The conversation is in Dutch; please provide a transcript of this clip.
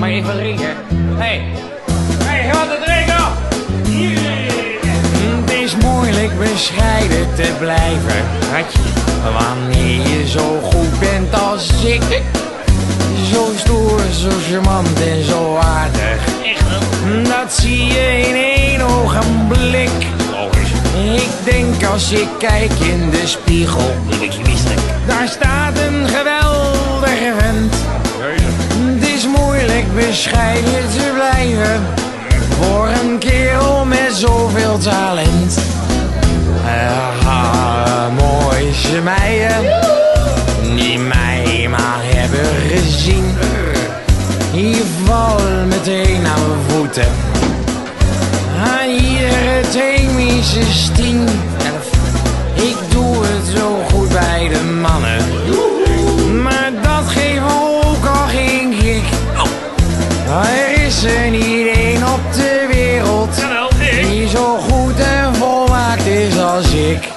mag even drinken? Hé, wat te drinken? Het is moeilijk bescheiden te blijven, hartje, wanneer je zo goed bent als ik. Zo stoer, zo charmant en zo aardig. Dat zie je in één ogenblik. Ik denk als ik kijk in de spiegel, daar staat een geweldige vent. Het is moeilijk bescheiden te blijven voor een kerel met zoveel talent. Mooiste meiden die mij maar hebben gezien, die vallen meteen aan mijn voeten. Hier het chemische 10. Ik doe het zo goed bij de mannen, maar dat geeft ook al geen kick. Er is er niet één op de wereld die zo goed en volmaakt is als ik.